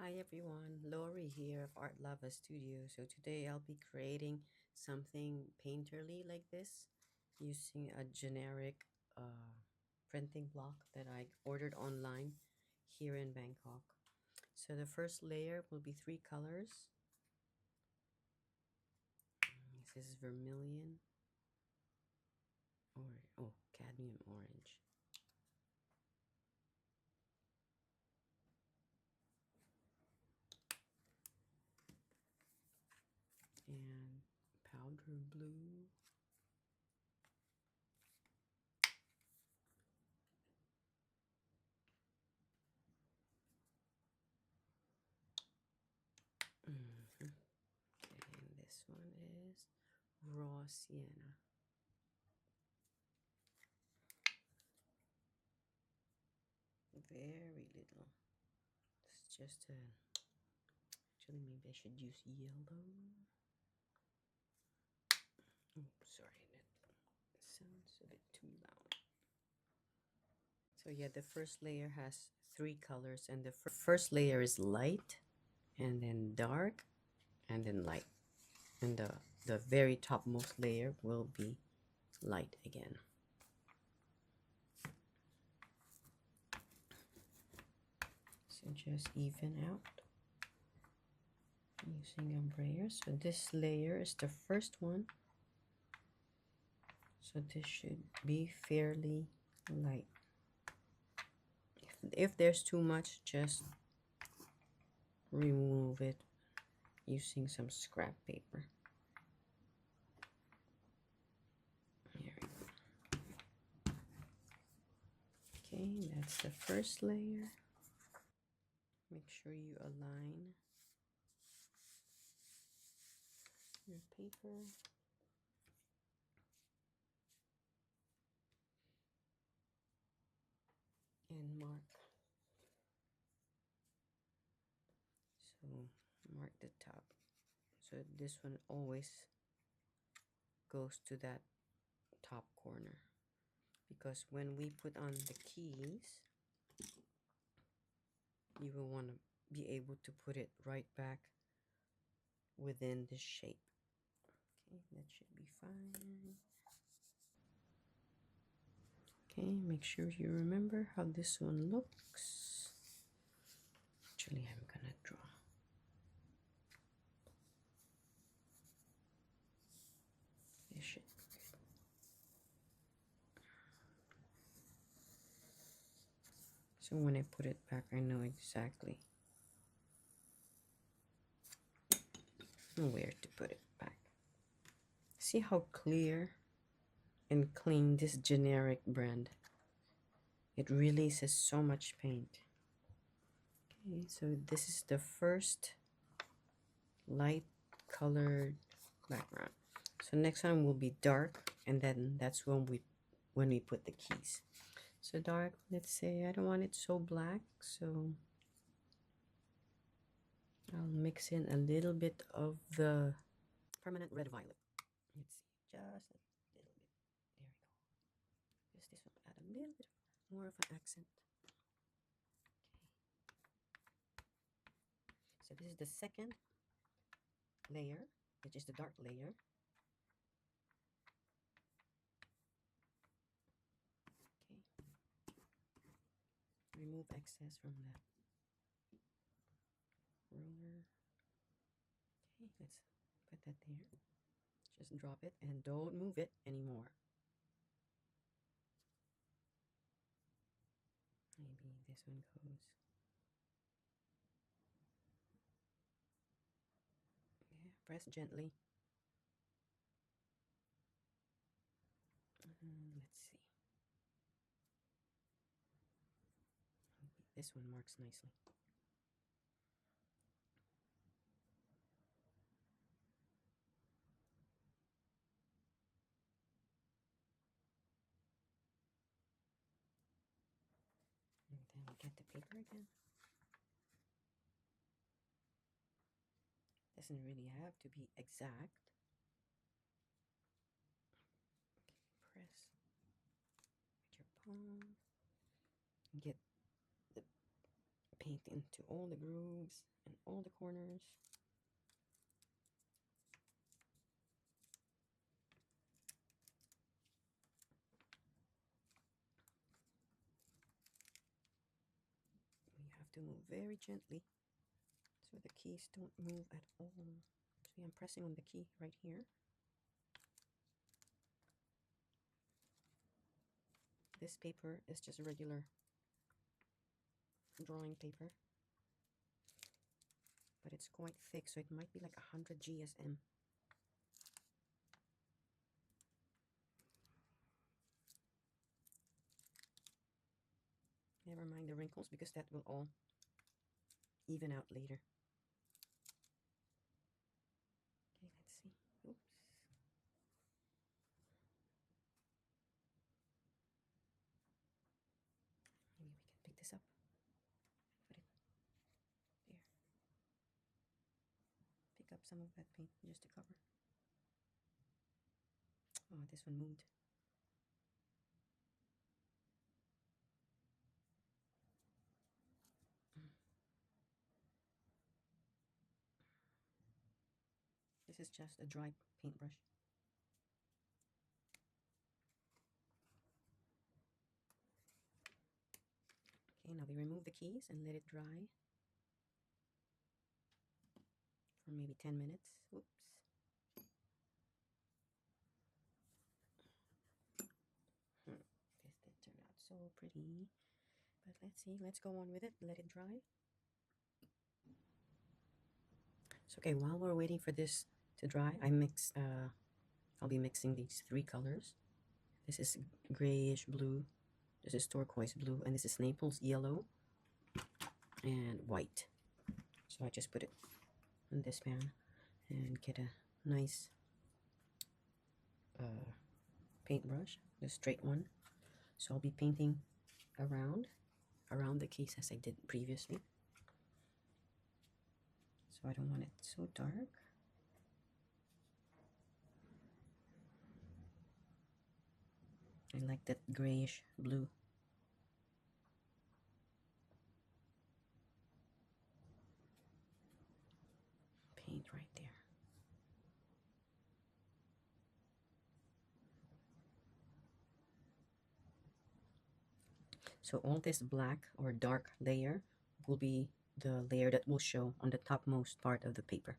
Hi everyone, Lori here of Art Lava Studio. So today I'll be creating something painterly like this using a generic printing block that I ordered online here in Bangkok. So the first layer will be 3 colors. This is vermilion or cadmium orange. And powder blue. Okay, and this one is raw sienna. Very little. It's just a. Actually, maybe I should use yellow. Oh, sorry, that sounds a bit too loud. So yeah, the first layer has 3 colors, and the first layer is light, and then dark, and then light, and the very topmost layer will be light again. So just even out using a brayer. So this layer is the first one. So this should be fairly light. If there's too much, just remove it using some scrap paper. There we go. Okay, that's the first layer. Make sure you align your paper. And mark. So mark the top. So this one always goes to that top corner, because when we put on the keys, you will want to be able to put it right back within the shape. Okay, that should be fine. Okay, make sure you remember how this one looks. Actually, I'm gonna draw. This should be good. So when I put it back, I know exactly where to put it back. See how clear and clean this generic brand. It releases so much paint. Okay, so this is the first light colored background. So next one will be dark, and then that's when we put the keys. So dark, let's say I don't want it so black, so I'll mix in a little bit of the permanent red violet. Let's see, just a little bit. There we go. Just this one, add a little bit more of an accent. Okay. So this is the second layer, which is the dark layer. Okay. Remove excess from the roller. Okay, let's put that there. Just drop it and don't move it anymore. Maybe this one goes. Yeah, press gently. Let's see. This one marks nicely. And then we get the paper again. Doesn't really have to be exact. Okay, press with your palm. Get the paint into all the grooves and all the corners. You have to move very gently so the keys don't move at all. See, I'm pressing on the key right here. This paper is just regular drawing paper, but it's quite thick, so it might be like 100 GSM. Never mind the wrinkles, because that will all even out later. Okay, let's see. Oops. Maybe we can pick this up. Put it there. Pick up some of that paint just to cover. Oh, this one moved. This is just a dry paintbrush. Okay, now we remove the keys and let it dry for maybe 10 minutes. Whoops. This did turn out so pretty. But let's see, let's go on with it. Let it dry. So okay, while we're waiting for this to dry, I'll be mixing these three colors. This is grayish blue, this is turquoise blue, and this is Naples yellow and white. So I just put it in this pan and get a nice paintbrush, the straight one. So I'll be painting around the case as I did previously. So I don't want it so dark. I like that grayish blue. Paint right there. So all this black or dark layer will be the layer that will show on the topmost part of the paper.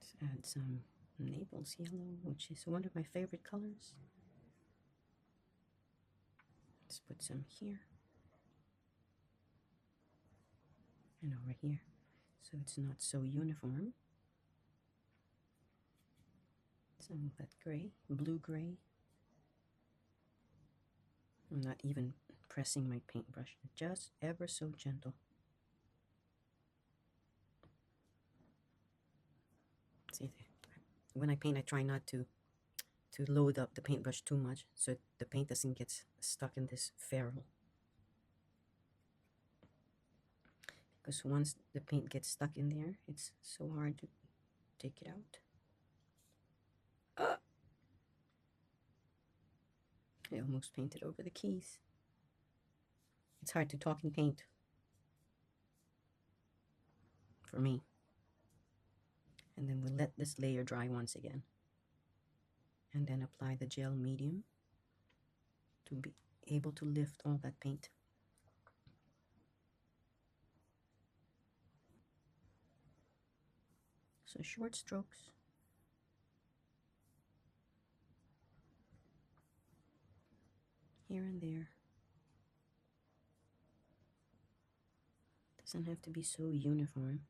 Let's add some Naples yellow, which is one of my favorite colors. Let's put some here and over here, so it's not so uniform. Some of that gray, blue-gray. I'm not even pressing my paintbrush, just ever so gentle. See, when I paint, I try not to load up the paintbrush too much, so the paint doesn't get stuck in this ferrule. Because once the paint gets stuck in there, it's so hard to take it out. I almost painted over the keys. It's hard to talk and paint for me. And then we'll let this layer dry once again. And then apply the gel medium to be able to lift all that paint. So short strokes. Here and there. Doesn't have to be so uniform.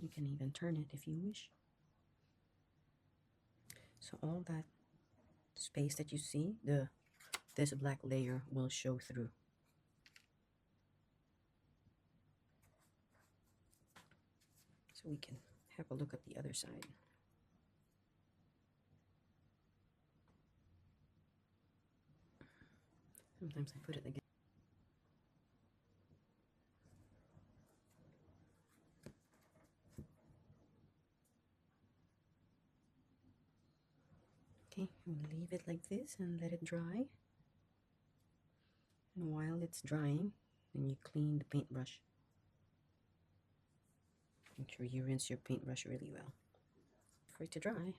You can even turn it if you wish. So all that space that you see, this black layer will show through. So we can have a look at the other side. Sometimes I put it again. Okay, we'll leave it like this and let it dry. And while it's drying, then you clean the paintbrush. Make sure you rinse your paintbrush really well for it to dry.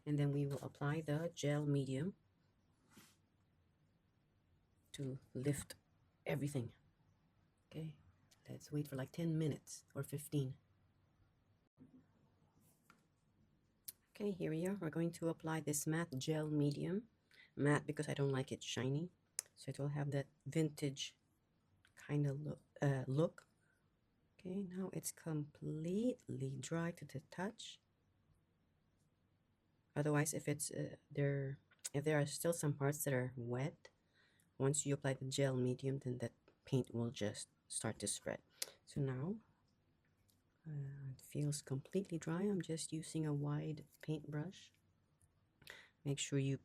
And then we will apply the gel medium to lift everything. Okay, let's wait for like 10 minutes or 15. Okay, here we are. We're going to apply this matte gel medium. Matte because I don't like it shiny. So it will have that vintage kind of look. Okay, now it's completely dry to the touch. Otherwise, if it's if there are still some parts that are wet, once you apply the gel medium, then that paint will just start to spread. So now it feels completely dry. I'm just using a wide paintbrush. Make sure you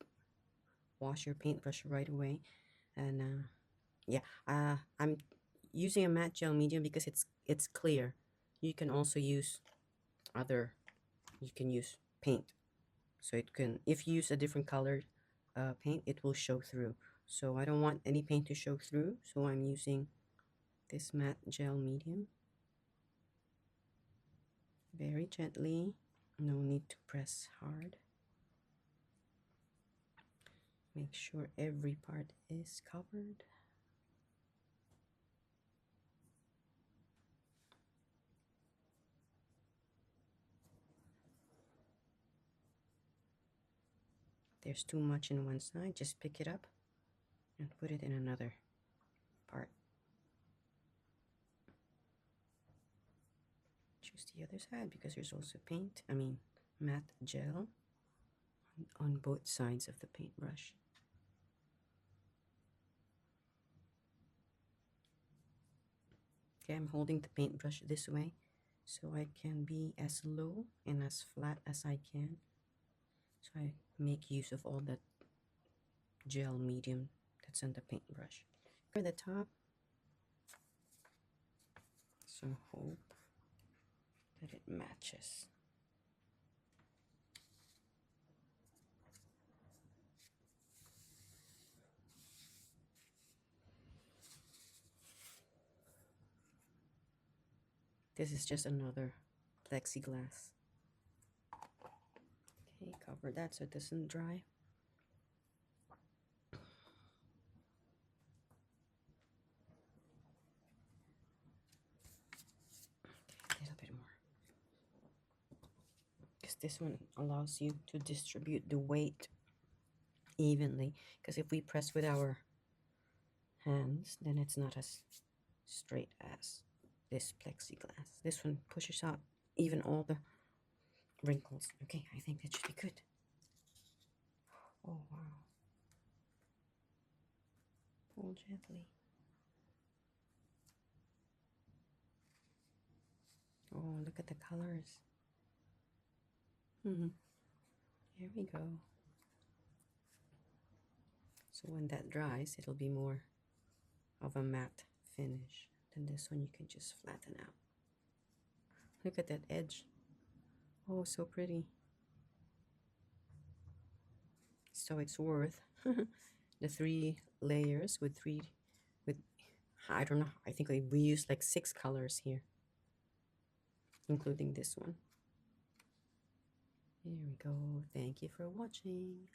wash your paintbrush right away. And yeah, I'm using a matte gel medium because it's clear. You can also use you can use paint. So it can, if you use a different colored paint, it will show through. So I don't want any paint to show through, so I'm using this matte gel medium. Very gently, no need to press hard. Make sure every part is covered. There's too much in one side, just pick it up and put it in another part. Choose the other side because there's also matte gel on both sides of the paintbrush. Okay, I'm holding the paintbrush this way so I can be as low and as flat as I can. So I make use of all that gel medium that's on the paintbrush. For the top, so hope that it matches. This is just another plexiglass. Okay, cover that so it doesn't dry. Okay, a little bit more. Because this one allows you to distribute the weight evenly. Because if we press with our hands, then it's not as straight as this plexiglass. This one pushes out even all the wrinkles. Okay, I think that should be good. Oh, wow. Pull gently. Oh, look at the colors. Here we go. So when that dries, it'll be more of a matte finish. Then this one you can just flatten out. Look at that edge. Oh, so pretty. So it's worth the 3 layers with I don't know, I think we used like 6 colors here, including this one. Here we go. Thank you for watching.